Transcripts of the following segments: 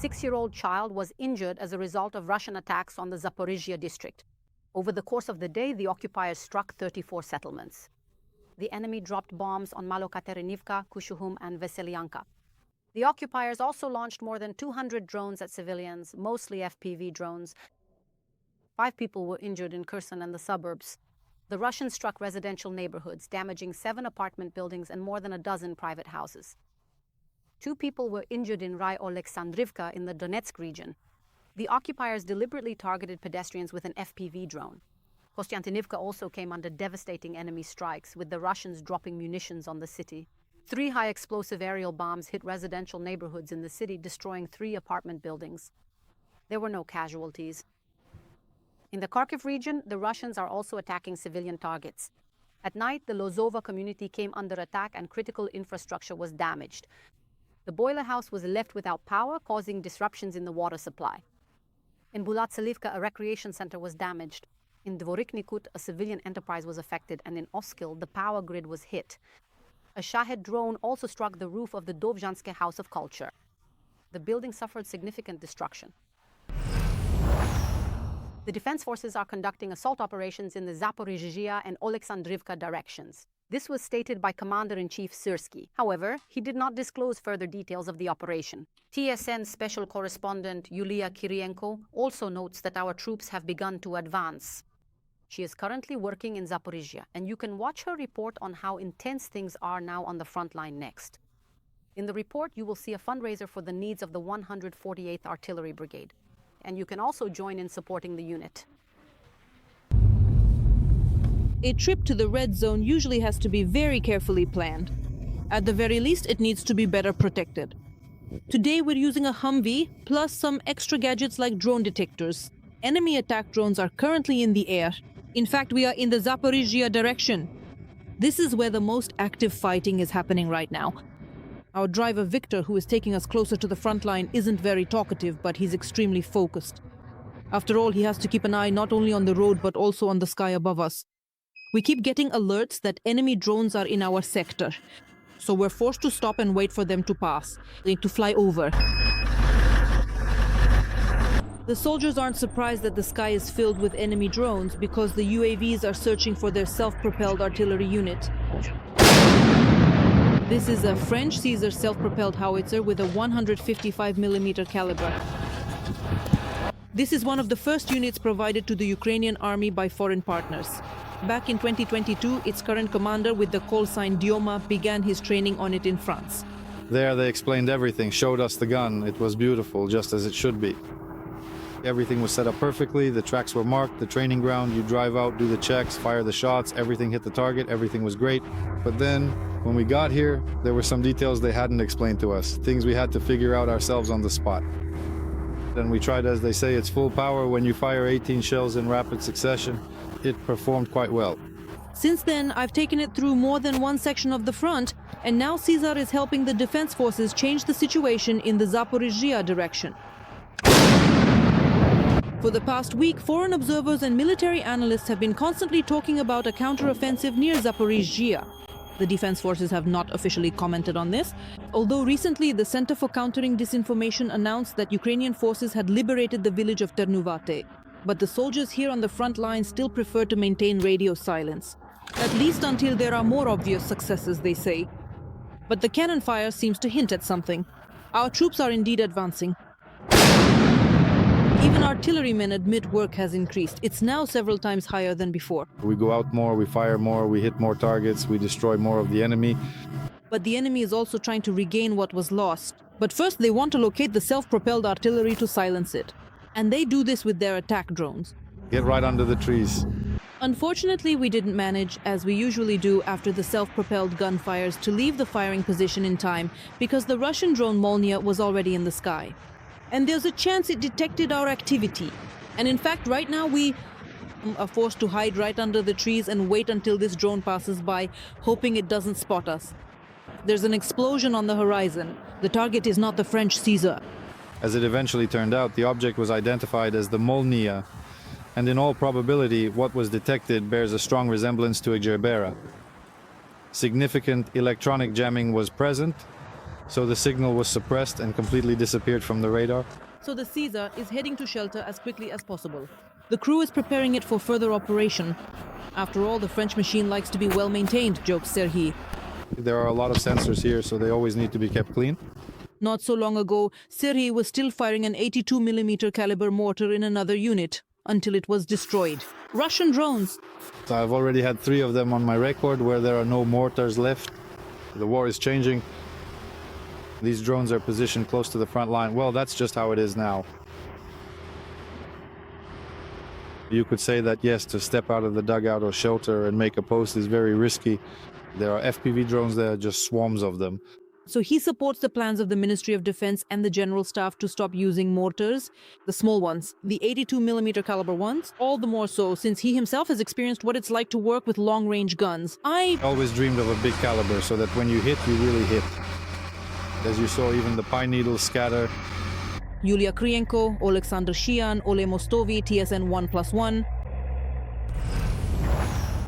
6-year-old child was injured as a result of Russian attacks on the Zaporizhzhia district. Over the course of the day, the occupiers struck 34 settlements. The enemy dropped bombs on Malokaterynivka, Kushuhum, and Veselyanka. The occupiers also launched more than 200 drones at civilians, mostly FPV drones. 5 people were injured in Kherson and the suburbs. The Russians struck residential neighborhoods, damaging 7 apartment buildings and more than a dozen private houses. 2 people were injured in Oleksandrivka in the Donetsk region. The occupiers deliberately targeted pedestrians with an FPV drone. Konstantinivka also came under devastating enemy strikes, with the Russians dropping munitions on the city. 3 high-explosive aerial bombs hit residential neighborhoods in the city, destroying 3 apartment buildings. There were no casualties. In the Kharkiv region, the Russians are also attacking civilian targets. At night, the Lozova community came under attack and critical infrastructure was damaged. The boiler house was left without power, causing disruptions in the water supply. In Bulatsalivka, a recreation center was damaged. In Dvoriknikut, a civilian enterprise was affected, and in Oskil, the power grid was hit. A Shahed drone also struck the roof of the Dovzhanske House of Culture. The building suffered significant destruction. The defense forces are conducting assault operations in the Zaporizhzhia and Oleksandrivka directions. This was stated by Commander-in-Chief Syrsky. However, he did not disclose further details of the operation. TSN Special Correspondent Yulia Kyrienko also notes that our troops have begun to advance. She is currently working in Zaporizhzhia, and you can watch her report on how intense things are now on the front line next. In the report, you will see a fundraiser for the needs of the 148th Artillery Brigade, and you can also join in supporting the unit. A trip to the red zone usually has to be very carefully planned. At the very least, it needs to be better protected. Today, we're using a Humvee, plus some extra gadgets like drone detectors. Enemy attack drones are currently in the air. In fact, we are in the Zaporizhzhia direction. This is where the most active fighting is happening right now. Our driver Victor, who is taking us closer to the front line, isn't very talkative, but he's extremely focused. After all, he has to keep an eye not only on the road, but also on the sky above us. We keep getting alerts that enemy drones are in our sector. So we're forced to stop and wait for them to pass. They need to fly over. The soldiers aren't surprised that the sky is filled with enemy drones because the UAVs are searching for their self-propelled artillery unit. This is a French Caesar self-propelled howitzer with a 155mm caliber. This is one of the first units provided to the Ukrainian army by foreign partners. Back in 2022, its current commander with the call sign Dioma began his training on it in France. There they explained everything, showed us the gun. It was beautiful, just as it should be. Everything was set up perfectly, the tracks were marked, the training ground, you drive out, do the checks, fire the shots, everything hit the target, everything was great. But then, when we got here, there were some details they hadn't explained to us, things we had to figure out ourselves on the spot. And we tried, as they say, its full power. When you fire 18 shells in rapid succession, it performed quite well. Since then, I've taken it through more than one section of the front, and now Caesar is helping the defense forces change the situation in the Zaporizhzhia direction. For the past week, foreign observers and military analysts have been constantly talking about a counter-offensive near Zaporizhzhia. The defense forces have not officially commented on this, although recently the Center for Countering Disinformation announced that Ukrainian forces had liberated the village of Ternuvate. But the soldiers here on the front line still prefer to maintain radio silence, at least until there are more obvious successes, they say. But the cannon fire seems to hint at something. Our troops are indeed advancing. Even artillerymen admit work has increased. It's now several times higher than before. We go out more, we fire more, we hit more targets, we destroy more of the enemy. But the enemy is also trying to regain what was lost. But first they want to locate the self-propelled artillery to silence it. And they do this with their attack drones. Get right under the trees. Unfortunately, we didn't manage, as we usually do after the self-propelled gunfires, to leave the firing position in time because the Russian drone Molniya was already in the sky. And there's a chance it detected our activity. And in fact, right now we are forced to hide right under the trees and wait until this drone passes by, hoping it doesn't spot us. There's an explosion on the horizon. The target is not the French Caesar. As it eventually turned out, the object was identified as the Molniya, and in all probability, what was detected bears a strong resemblance to a gerbera. Significant electronic jamming was present, So the signal was suppressed and completely disappeared from the radar. So the Caesar is heading to shelter as quickly as possible. The crew is preparing it for further operation. After all, the French machine likes to be well maintained, jokes Serhiy. There are a lot of sensors here, so they always need to be kept clean. Not so long ago, Serhiy was still firing an 82mm caliber mortar in another unit until it was destroyed. Russian drones. So I've already had 3 of them on my record where there are no mortars left. The war is changing. These drones are positioned close to the front line. Well, that's just how it is now. You could say that, yes, to step out of the dugout or shelter and make a post is very risky. There are FPV drones there, just swarms of them. So he supports the plans of the Ministry of Defense and the General Staff to stop using mortars, the small ones, the 82mm caliber ones, all the more so since he himself has experienced what it's like to work with long-range guns. I always dreamed of a big caliber so that when you hit, you really hit. As you saw, even the pine needles scatter. Yulia Kyrienko, Oleksandrivka and Oleksandrivka, TSN 1+1.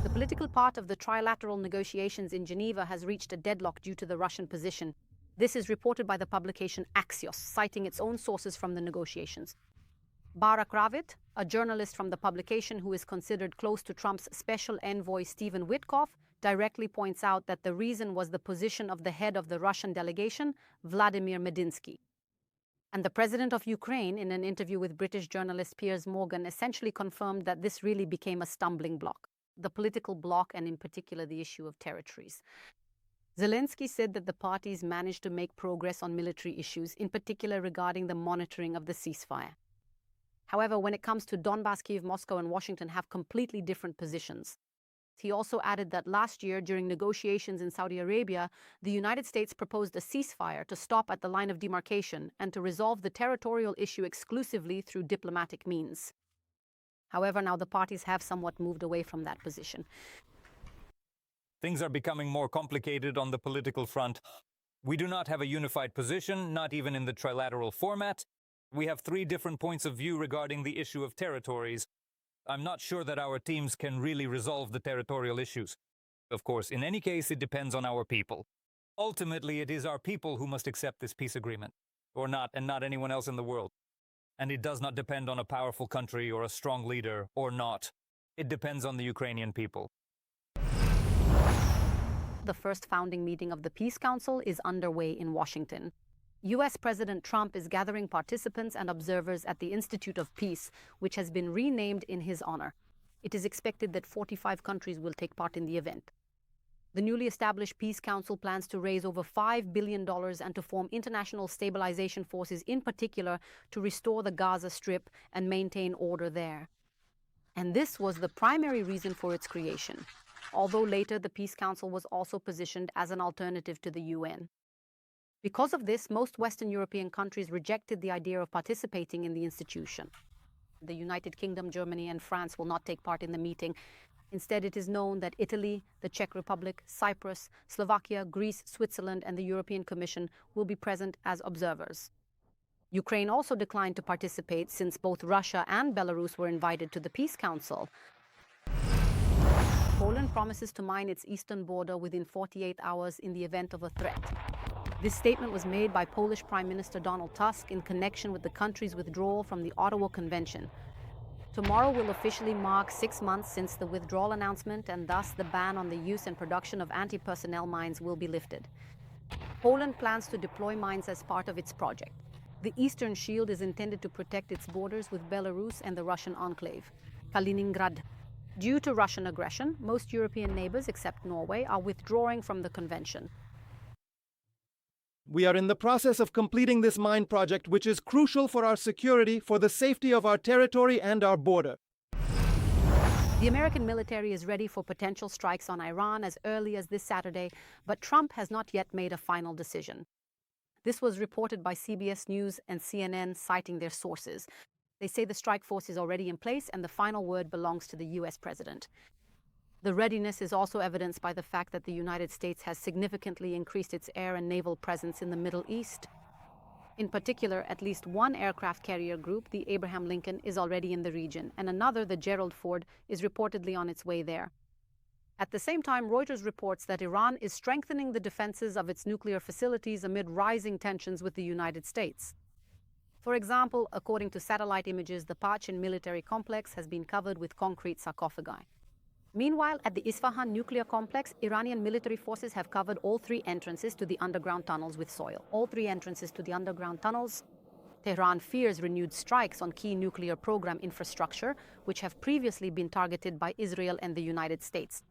The political part of the trilateral negotiations in Geneva has reached a deadlock due to the Russian position. This is reported by the publication Axios, citing its own sources from the negotiations. Barak Ravit, a journalist from the publication who is considered close to Trump's special envoy Stephen Witkoff, directly points out that the reason was the position of the head of the Russian delegation, Vladimir Medinsky. And the president of Ukraine, in an interview with British journalist Piers Morgan, essentially confirmed that this really became a stumbling block. The political bloc, and in particular the issue of territories. Zelensky said that the parties managed to make progress on military issues, in particular regarding the monitoring of the ceasefire. However, when it comes to Donbas, Kyiv, Moscow and Washington have completely different positions. He also added that last year, during negotiations in Saudi Arabia, the United States proposed a ceasefire to stop at the line of demarcation and to resolve the territorial issue exclusively through diplomatic means. However, now the parties have somewhat moved away from that position. Things are becoming more complicated on the political front. We do not have a unified position, not even in the trilateral format. We have 3 different points of view regarding the issue of territories. I'm not sure that our teams can really resolve the territorial issues. Of course, in any case, it depends on our people. Ultimately, it is our people who must accept this peace agreement, or not, and not anyone else in the world. And it does not depend on a powerful country or a strong leader, or not. It depends on the Ukrainian people. The first founding meeting of the Peace Council is underway in Washington. U.S. President Trump is gathering participants and observers at the Institute of Peace, which has been renamed in his honor. It is expected that 45 countries will take part in the event. The newly established Peace Council plans to raise over $5 billion and to form international stabilization forces, in particular to restore the Gaza Strip and maintain order there. And this was the primary reason for its creation, although later the Peace Council was also positioned as an alternative to the UN. Because of this, most Western European countries rejected the idea of participating in the institution. The United Kingdom, Germany, and France will not take part in the meeting. Instead, it is known that Italy, the Czech Republic, Cyprus, Slovakia, Greece, Switzerland, and the European Commission will be present as observers. Ukraine also declined to participate since both Russia and Belarus were invited to the Peace Council. Poland promises to mine its eastern border within 48 hours in the event of a threat. This statement was made by Polish Prime Minister Donald Tusk in connection with the country's withdrawal from the Ottawa Convention. Tomorrow will officially mark 6 months since the withdrawal announcement, and thus the ban on the use and production of anti-personnel mines will be lifted. Poland plans to deploy mines as part of its project. The Eastern Shield is intended to protect its borders with Belarus and the Russian enclave, Kaliningrad. Due to Russian aggression, most European neighbors, except Norway, are withdrawing from the convention. We are in the process of completing this mine project, which is crucial for our security, for the safety of our territory and our border. The American military is ready for potential strikes on Iran as early as this Saturday, but Trump has not yet made a final decision. This was reported by CBS News and CNN, citing their sources. They say the strike force is already in place and the final word belongs to the U.S. president. The readiness is also evidenced by the fact that the United States has significantly increased its air and naval presence in the Middle East. In particular, at least one aircraft carrier group, the Abraham Lincoln, is already in the region, and another, the Gerald Ford, is reportedly on its way there. At the same time, Reuters reports that Iran is strengthening the defenses of its nuclear facilities amid rising tensions with the United States. For example, according to satellite images, the Pachin military complex has been covered with concrete sarcophagi. Meanwhile, at the Isfahan nuclear complex, Iranian military forces have covered all three entrances to the underground tunnels with soil. All three entrances to the underground tunnels. Tehran fears renewed strikes on key nuclear program infrastructure, which have previously been targeted by Israel and the United States.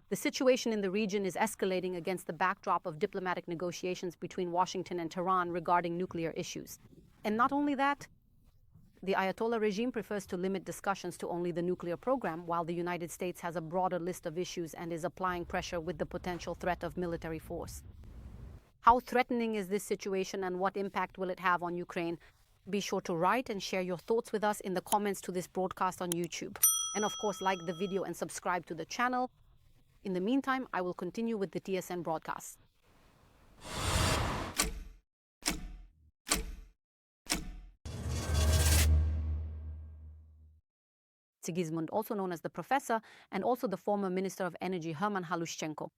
The situation in the region is escalating against the backdrop of diplomatic negotiations between Washington and Tehran regarding nuclear issues. And not only that, the Ayatollah regime prefers to limit discussions to only the nuclear program, while the United States has a broader list of issues and is applying pressure with the potential threat of military force. How threatening is this situation and what impact will it have on Ukraine? Be sure to write and share your thoughts with us in the comments to this broadcast on YouTube. And of course, like the video and subscribe to the channel. In the meantime, I will continue with the TSN broadcast. Sigismund, also known as the Professor, and also the former Minister of Energy Herman Halushchenko.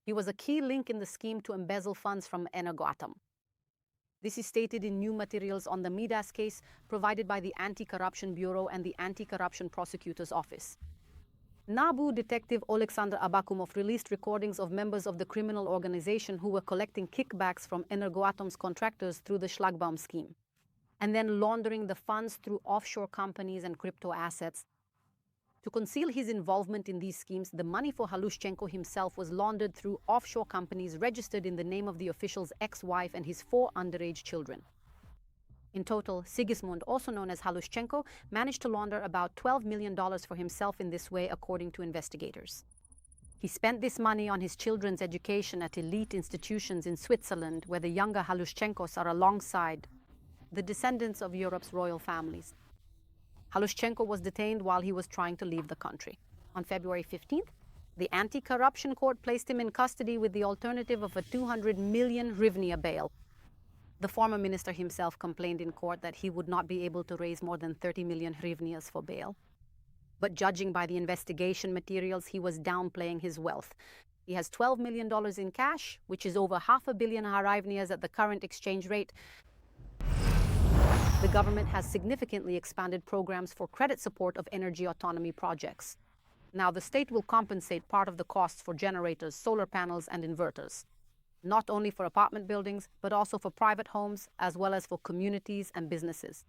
He was a key link in the scheme to embezzle funds from Energoatom. This is stated in new materials on the Midas case provided by the Anti-Corruption Bureau and the Anti-Corruption Prosecutor's Office. NABU detective Oleksandr Abakumov released recordings of members of the criminal organization who were collecting kickbacks from Energoatom's contractors through the Schlagbaum scheme, and then laundering the funds through offshore companies and crypto assets. To conceal his involvement in these schemes, the money for Halushchenko himself was laundered through offshore companies registered in the name of the official's ex-wife and his 4 underage children. In total, Sigismund, also known as Halushchenko, managed to launder about $12 million for himself in this way, according to investigators. He spent this money on his children's education at elite institutions in Switzerland, where the younger Halushchenkos are alongside the descendants of Europe's royal families. Halushchenko was detained while he was trying to leave the country. On February 15th, the anti-corruption court placed him in custody with the alternative of a 200 million hryvnia bail. The former minister himself complained in court that he would not be able to raise more than 30 million hryvnias for bail. But judging by the investigation materials, he was downplaying his wealth. He has $12 million in cash, which is over $500 million hryvnias at the current exchange rate. The government has significantly expanded programs for credit support of energy autonomy projects. Now the state will compensate part of the costs for generators, solar panels, and inverters, not only for apartment buildings, but also for private homes, as well as for communities and businesses.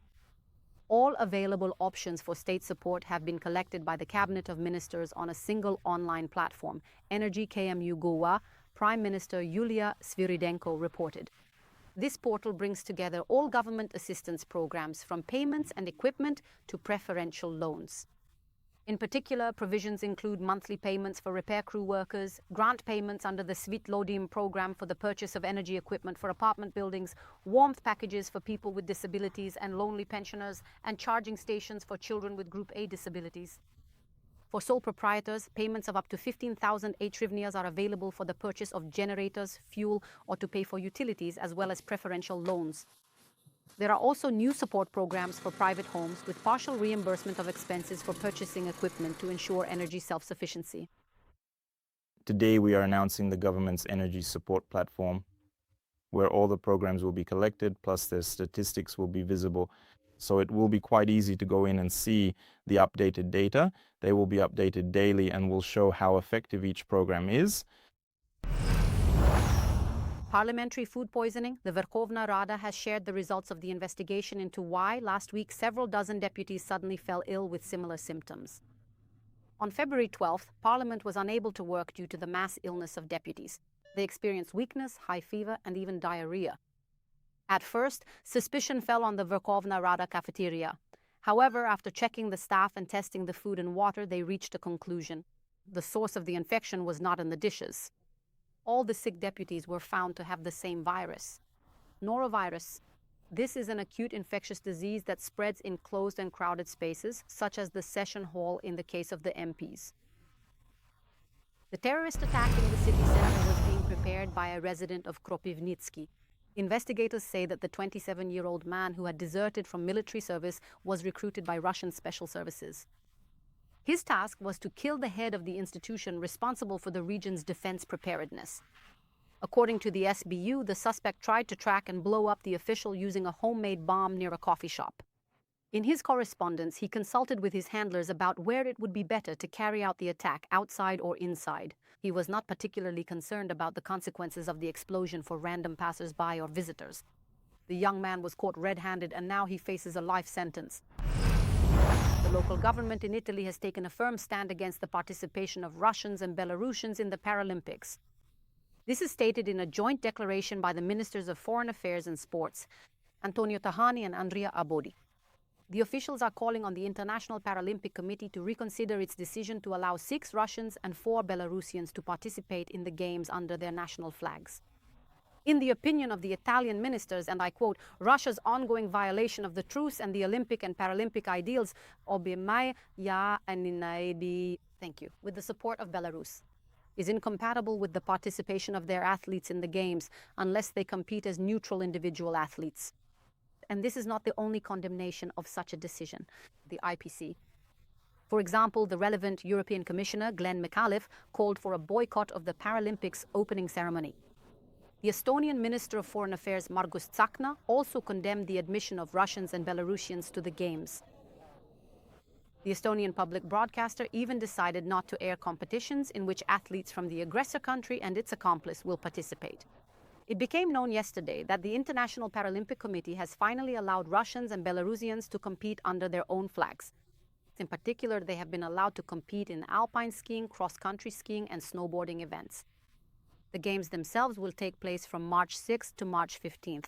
All available options for state support have been collected by the Cabinet of Ministers on a single online platform, Energy KMU Goa, Prime Minister Yulia Kyrienko reported. This portal brings together all government assistance programs, from payments and equipment to preferential loans. In particular, provisions include monthly payments for repair crew workers, grant payments under the Svitlodim program for the purchase of energy equipment for apartment buildings, warmth packages for people with disabilities and lonely pensioners, and charging stations for children with Group A disabilities. For sole proprietors, payments of up to 15,000 hryvnias are available for the purchase of generators, fuel, or to pay for utilities, as well as preferential loans. There are also new support programs for private homes with partial reimbursement of expenses for purchasing equipment to ensure energy self-sufficiency. Today we are announcing the government's energy support platform, where all the programs will be collected, plus their statistics will be visible. So it will be quite easy to go in and see the updated data. They will be updated daily and will show how effective each program is. Parliamentary food poisoning. The Verkhovna Rada has shared the results of the investigation into why last week several dozen deputies suddenly fell ill with similar symptoms. On February 12th, Parliament was unable to work due to the mass illness of deputies. They experienced weakness, high fever, and even diarrhea. At first, suspicion fell on the Verkhovna Rada cafeteria. However, after checking the staff and testing the food and water, they reached a conclusion. The source of the infection was not in the dishes. All the sick deputies were found to have the same virus, norovirus. This is an acute infectious disease that spreads in closed and crowded spaces, such as the session hall in the case of the MPs. The terrorist attack in the city center was being prepared by a resident of Kropyvnytskyi. Investigators say that the 27-year-old man who had deserted from military service was recruited by Russian special services. His task was to kill the head of the institution responsible for the region's defense preparedness. According to the SBU, the suspect tried to track and blow up the official using a homemade bomb near a coffee shop. In his correspondence, he consulted with his handlers about where it would be better to carry out the attack, outside or inside. He was not particularly concerned about the consequences of the explosion for random passers-by or visitors. The young man was caught red-handed and now he faces a life sentence. The local government in Italy has taken a firm stand against the participation of Russians and Belarusians in the Paralympics. This is stated in a joint declaration by the Ministers of Foreign Affairs and Sports, Antonio Tajani and Andrea Abodi. The officials are calling on the International Paralympic Committee to reconsider its decision to allow 6 Russians and 4 Belarusians to participate in the Games under their national flags. In the opinion of the Italian ministers, and I quote, Russia's ongoing violation of the truce and the Olympic and Paralympic ideals, thank you, with the support of Belarus, is incompatible with the participation of their athletes in the Games unless they compete as neutral individual athletes. And this is not the only condemnation of such a decision, the IPC. For example, the relevant European Commissioner, Glen McAuliffe, called for a boycott of the Paralympics opening ceremony. The Estonian Minister of Foreign Affairs, Margus Tsahkna, also condemned the admission of Russians and Belarusians to the Games. The Estonian public broadcaster even decided not to air competitions in which athletes from the aggressor country and its accomplice will participate. It became known yesterday that the International Paralympic Committee has finally allowed Russians and Belarusians to compete under their own flags. In particular, they have been allowed to compete in alpine skiing, cross-country skiing, and snowboarding events. The Games themselves will take place from March 6th to March 15th.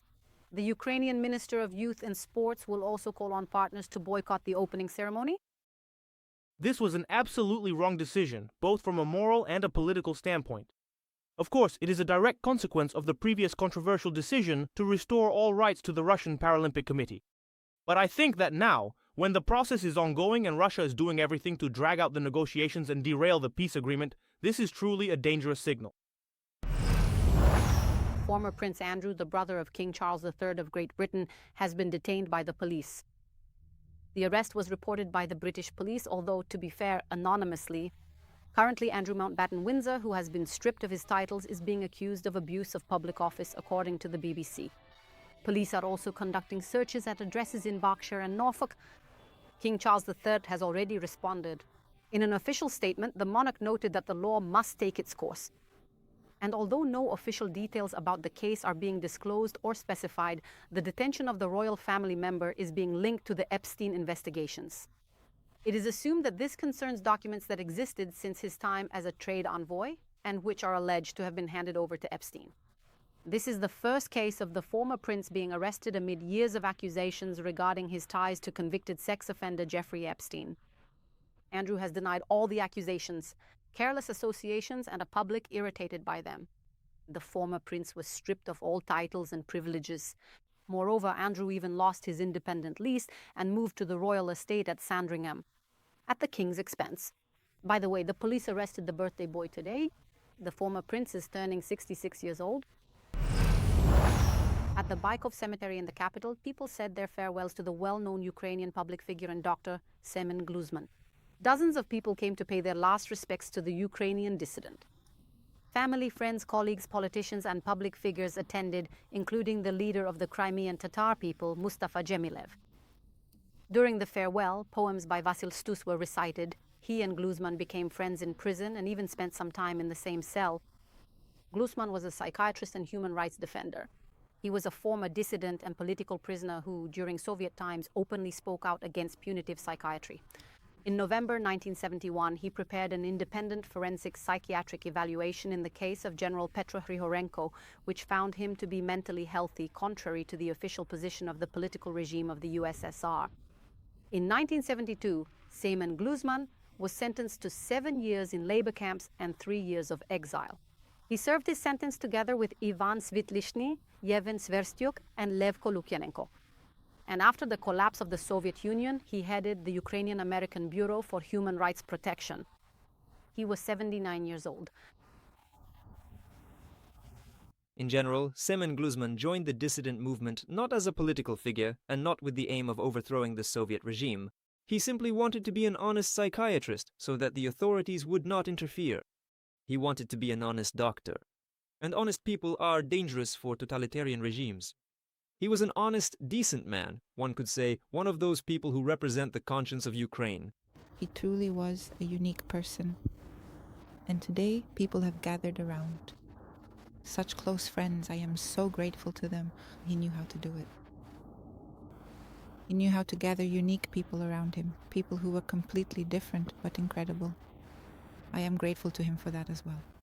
The Ukrainian Minister of Youth and Sports will also call on partners to boycott the opening ceremony. This was an absolutely wrong decision, both from a moral and a political standpoint. Of course, it is a direct consequence of the previous controversial decision to restore all rights to the Russian Paralympic Committee. But I think that now, when the process is ongoing and Russia is doing everything to drag out the negotiations and derail the peace agreement, this is truly a dangerous signal. Former Prince Andrew, the brother of King Charles III of Great Britain, has been detained by the police. The arrest was reported by the British police, although, to be fair, anonymously. Currently, Andrew Mountbatten Windsor, who has been stripped of his titles, is being accused of abuse of public office, according to the BBC. Police are also conducting searches at addresses in Berkshire and Norfolk. King Charles III has already responded. In an official statement, the monarch noted that the law must take its course. And although no official details about the case are being disclosed or specified, the detention of the royal family member is being linked to the Epstein investigations. It is assumed that this concerns documents that existed since his time as a trade envoy and which are alleged to have been handed over to Epstein. This is the first case of the former prince being arrested amid years of accusations regarding his ties to convicted sex offender Jeffrey Epstein. Andrew has denied all the accusations, careless associations, and a public irritated by them. The former prince was stripped of all titles and privileges. Moreover, Andrew even lost his independent lease and moved to the royal estate at Sandringham, at the king's expense. By the way, the police arrested the birthday boy today. The former prince is turning 66 years old. At the Baikov cemetery in the capital, people said their farewells to the well-known Ukrainian public figure and doctor, Semen Gluzman. Dozens of people came to pay their last respects to the Ukrainian dissident. Family, friends, colleagues, politicians, and public figures attended, including the leader of the Crimean Tatar people, Mustafa Dzhemilev. During the farewell, poems by Vasil Stus were recited. He and Gluzman became friends in prison and even spent some time in the same cell. Gluzman was a psychiatrist and human rights defender. He was a former dissident and political prisoner who, during Soviet times, openly spoke out against punitive psychiatry. In November 1971, he prepared an independent forensic psychiatric evaluation in the case of General Petro Hryhorenko, which found him to be mentally healthy, contrary to the official position of the political regime of the USSR. In 1972, Semen Gluzman was sentenced to 7 years in labor camps and 3 years of exile. He served his sentence together with Ivan Svitlishny, Yevhen Sverstyuk, and Lev Kolukyanenko. And after the collapse of the Soviet Union, he headed the Ukrainian-American Bureau for Human Rights Protection. He was 79 years old. In general, Semen Gluzman joined the dissident movement not as a political figure and not with the aim of overthrowing the Soviet regime, He simply wanted to be an honest psychiatrist so that the authorities would not interfere. He wanted to be an honest doctor. And honest people are dangerous for totalitarian regimes. He was an honest, decent man, one could say, one of those people who represent the conscience of Ukraine. He truly was a unique person. And today, people have gathered around. Such close friends, I am so grateful to them. He knew how to do it. He knew how to gather unique people around him, people who were completely different but incredible. I am grateful to him for that as well.